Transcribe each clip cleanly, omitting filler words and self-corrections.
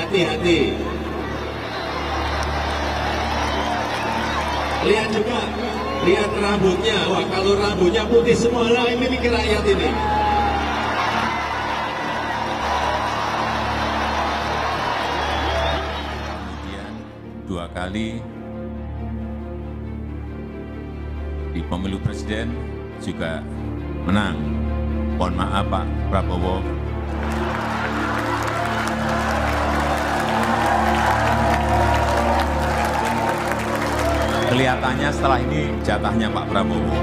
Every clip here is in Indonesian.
hati-hati. Lihat juga, lihat rambutnya. Wah, kalau rambutnya putih semua, lah ini mikir rakyat ini. Kemudian 2 kali di pemilu presiden juga menang. Mohon maaf Pak Prabowo. Kelihatannya setelah ini jatahnya Pak Prabowo.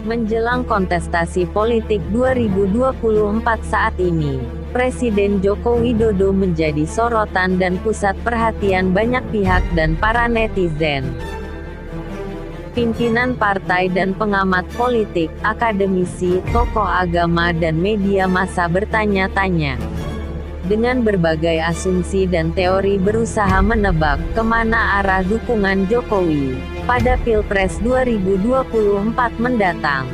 Menjelang kontestasi politik 2024 saat ini, Presiden Joko Widodo menjadi sorotan dan pusat perhatian banyak pihak dan para netizen. Pimpinan partai dan pengamat politik, akademisi, tokoh agama dan media massa bertanya-tanya. Dengan berbagai asumsi dan teori berusaha menebak kemana arah dukungan Jokowi pada Pilpres 2024 mendatang.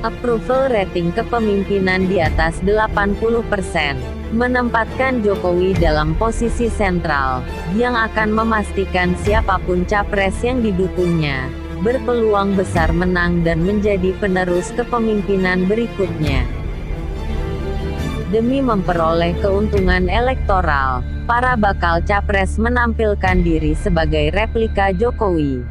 Approval rating kepemimpinan di atas 80%, menempatkan Jokowi dalam posisi sentral, yang akan memastikan siapapun capres yang didukungnya, berpeluang besar menang dan menjadi penerus kepemimpinan berikutnya. Demi memperoleh keuntungan elektoral, para bakal capres menampilkan diri sebagai replika Jokowi.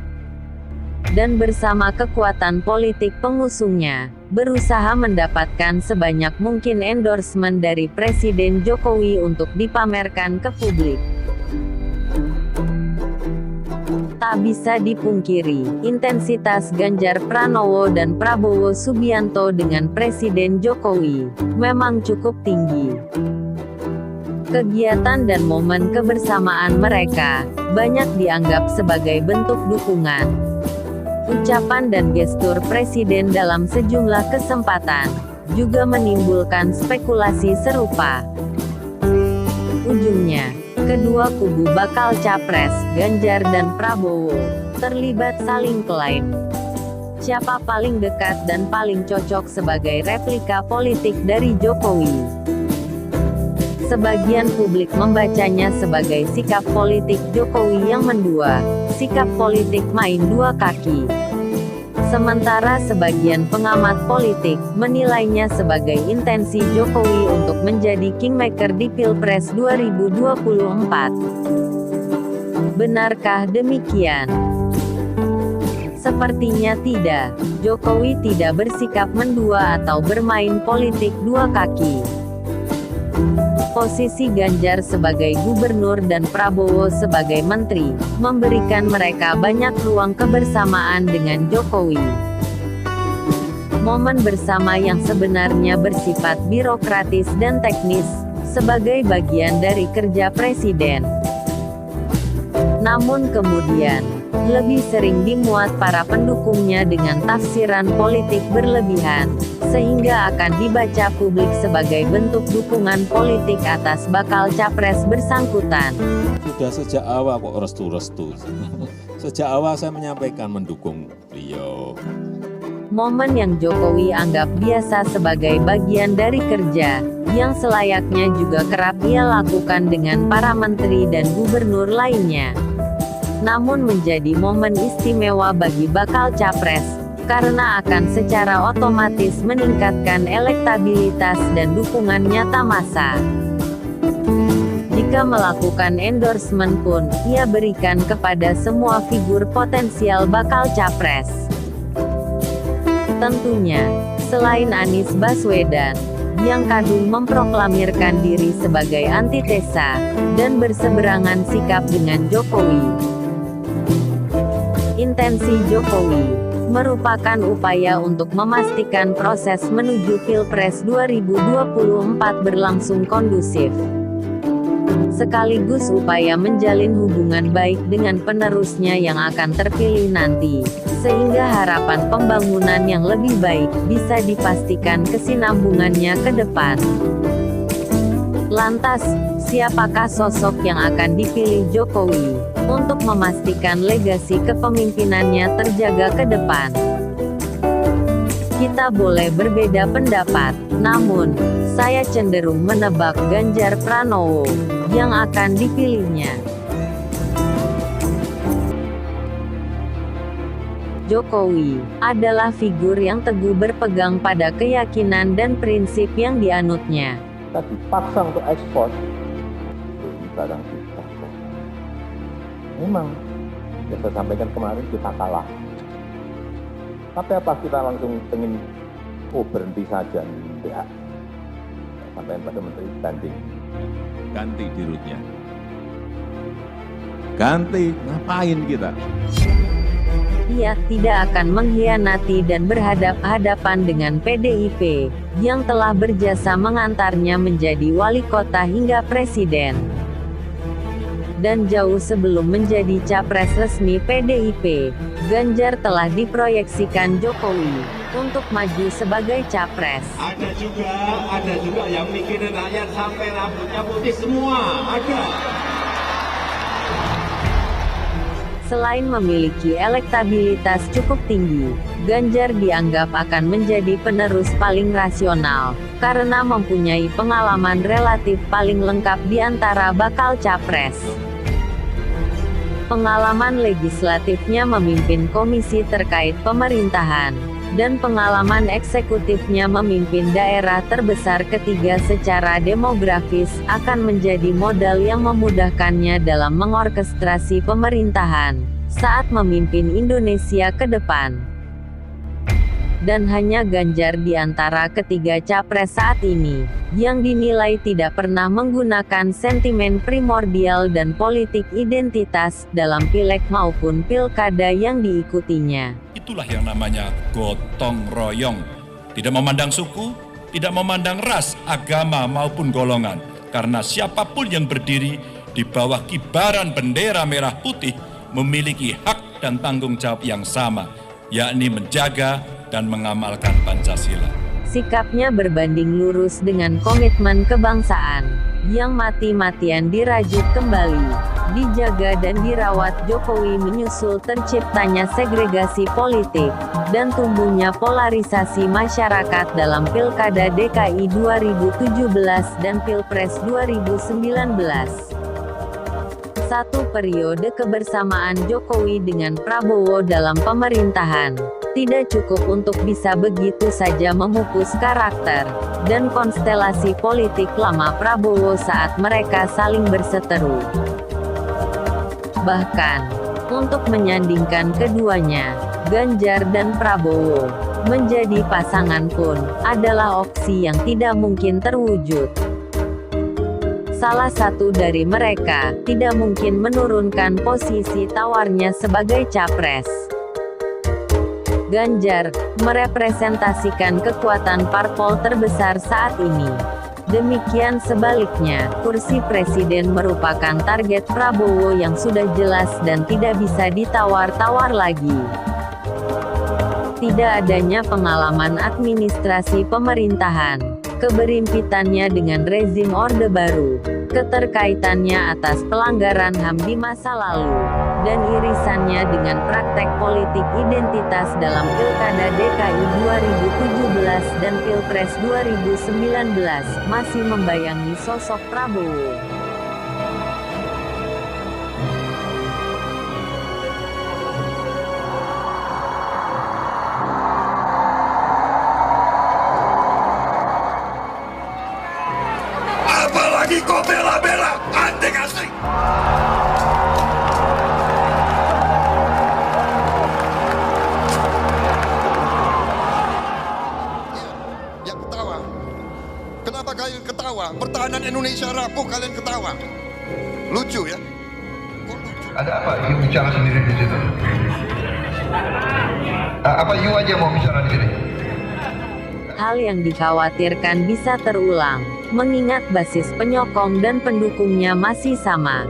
Dan bersama kekuatan politik pengusungnya, berusaha mendapatkan sebanyak mungkin endorsement dari Presiden Jokowi untuk dipamerkan ke publik. Tak bisa dipungkiri, intensitas Ganjar Pranowo dan Prabowo Subianto dengan Presiden Jokowi memang cukup tinggi. Kegiatan dan momen kebersamaan mereka banyak dianggap sebagai bentuk dukungan. Ucapan dan gestur Presiden dalam sejumlah kesempatan juga menimbulkan spekulasi serupa. Ujungnya, kedua kubu bakal capres, Ganjar dan Prabowo, terlibat saling klaim. Siapa paling dekat dan paling cocok sebagai replika politik dari Jokowi? Sebagian publik membacanya sebagai sikap politik Jokowi yang mendua, sikap politik main dua kaki. Sementara sebagian pengamat politik menilainya sebagai intensi Jokowi untuk menjadi kingmaker di Pilpres 2024. Benarkah demikian? Sepertinya tidak. Jokowi tidak bersikap mendua atau bermain politik dua kaki. Posisi Ganjar sebagai gubernur dan Prabowo sebagai menteri, memberikan mereka banyak ruang kebersamaan dengan Jokowi. Momen bersama yang sebenarnya bersifat birokratis dan teknis, sebagai bagian dari kerja Presiden. Namun kemudian, lebih sering dimuat para pendukungnya dengan tafsiran politik berlebihan, sehingga akan dibaca publik sebagai bentuk dukungan politik atas bakal capres bersangkutan. Sudah sejak awal kok restu-restu. Sejak awal saya menyampaikan mendukung beliau. Momen yang Jokowi anggap biasa sebagai bagian dari kerja, yang selayaknya juga kerap ia lakukan dengan para menteri dan gubernur lainnya. Namun menjadi momen istimewa bagi bakal capres, karena akan secara otomatis meningkatkan elektabilitas dan dukungan nyata massa. Jika melakukan endorsement pun, ia berikan kepada semua figur potensial bakal capres. Tentunya, selain Anies Baswedan, yang kadung memproklamirkan diri sebagai antitesa, dan berseberangan sikap dengan Jokowi. Intensi Jokowi merupakan upaya untuk memastikan proses menuju Pilpres 2024 berlangsung kondusif. Sekaligus upaya menjalin hubungan baik dengan penerusnya yang akan terpilih nanti, sehingga harapan pembangunan yang lebih baik bisa dipastikan kesinambungannya ke depan. Lantas, siapakah sosok yang akan dipilih Jokowi untuk memastikan legasi kepemimpinannya terjaga ke depan? Kita boleh berbeda pendapat, namun, saya cenderung menebak Ganjar Pranowo yang akan dipilihnya. Jokowi adalah figur yang teguh berpegang pada keyakinan dan prinsip yang dianutnya. Kita dipaksa untuk ekspor, ini barang kita. Memang, yang saya sampaikan kemarin kita kalah. Tapi apa kita langsung ingin berhenti saja? Tidak. Sampaikan pada Menteri banding. Ganti dirutnya. Ganti, ngapain kita? Ia tidak akan mengkhianati dan berhadap-hadapan dengan PDIP, yang telah berjasa mengantarnya menjadi wali kota hingga presiden. Dan jauh sebelum menjadi capres resmi PDIP, Ganjar telah diproyeksikan Jokowi untuk maju sebagai capres. Ada juga yang mikirin rakyat sampai rambutnya putih semua, ada. Selain memiliki elektabilitas cukup tinggi, Ganjar dianggap akan menjadi penerus paling rasional, karena mempunyai pengalaman relatif paling lengkap di antara bakal capres. Pengalaman legislatifnya memimpin komisi terkait pemerintahan, dan pengalaman eksekutifnya memimpin daerah terbesar ketiga secara demografis akan menjadi modal yang memudahkannya dalam mengorkestrasi pemerintahan saat memimpin Indonesia ke depan. Dan hanya Ganjar di antara ketiga capres saat ini, yang dinilai tidak pernah menggunakan sentimen primordial dan politik identitas dalam pileg maupun pilkada yang diikutinya. Itulah yang namanya gotong royong. Tidak memandang suku, tidak memandang ras, agama maupun golongan. Karena siapapun yang berdiri di bawah kibaran bendera merah putih memiliki hak dan tanggung jawab yang sama, yakni menjaga dan mengamalkan Pancasila. Sikapnya berbanding lurus dengan komitmen kebangsaan, yang mati-matian dirajut kembali, dijaga dan dirawat Jokowi menyusul terciptanya segregasi politik, dan tumbuhnya polarisasi masyarakat dalam Pilkada DKI 2017 dan Pilpres 2019. Satu periode kebersamaan Jokowi dengan Prabowo dalam pemerintahan tidak cukup untuk bisa begitu saja memupus karakter dan konstelasi politik lama Prabowo saat mereka saling berseteru. Bahkan, untuk menyandingkan keduanya, Ganjar dan Prabowo menjadi pasangan pun adalah opsi yang tidak mungkin terwujud. Salah satu dari mereka tidak mungkin menurunkan posisi tawarnya sebagai capres. Ganjar merepresentasikan kekuatan parpol terbesar saat ini. Demikian sebaliknya, kursi presiden merupakan target Prabowo yang sudah jelas dan tidak bisa ditawar-tawar lagi. Tidak adanya pengalaman administrasi pemerintahan, keberimpitannya dengan rezim Orde Baru, keterkaitannya atas pelanggaran HAM di masa lalu, dan irisannya dengan praktek politik identitas dalam Pilkada DKI 2017 dan Pilpres 2019 masih membayangi sosok Prabowo. Apalagi kau bela-bela antek asing. Yang ketawa. Kenapa kalian ketawa? Pertahanan Indonesia rapuh, kalian ketawa. Lucu ya? Kok lucu? Ada apa? You bicara sendiri di situ. Apa you aja mau bicara di sini? Hal yang dikhawatirkan bisa terulang, mengingat basis penyokong dan pendukungnya masih sama.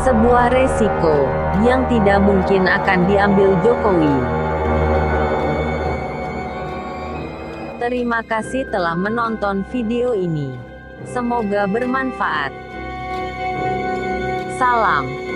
Sebuah resiko yang tidak mungkin akan diambil Jokowi. Terima kasih telah menonton video ini. Semoga bermanfaat. Salam.